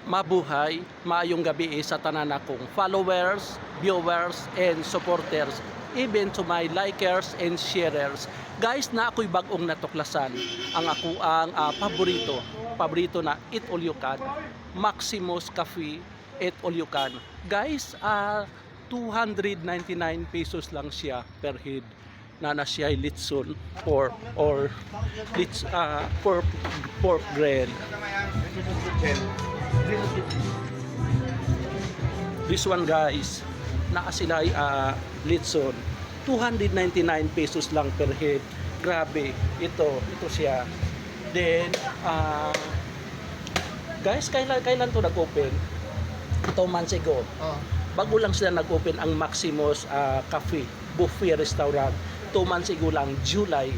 Mabuhay, maayong gabi sa tanan akong followers, viewers, and supporters, even to my likers and sharers. Guys, na ako'y bagong natuklasan ang ako ang paborito na Eat All You Can, Maximus Cafe Eat All You Can. Guys, 299 pesos lang siya per head na siya ay litson pork or pork grill. This one guys, naa sila ay litson 299 pesos lang per head. Grabe, ito siya. Then guys, kailan to nag-open? 2 months ago. Bago lang sila nag-open ang Maximus Cafe Buffet Restaurant. 2 months ago lang, July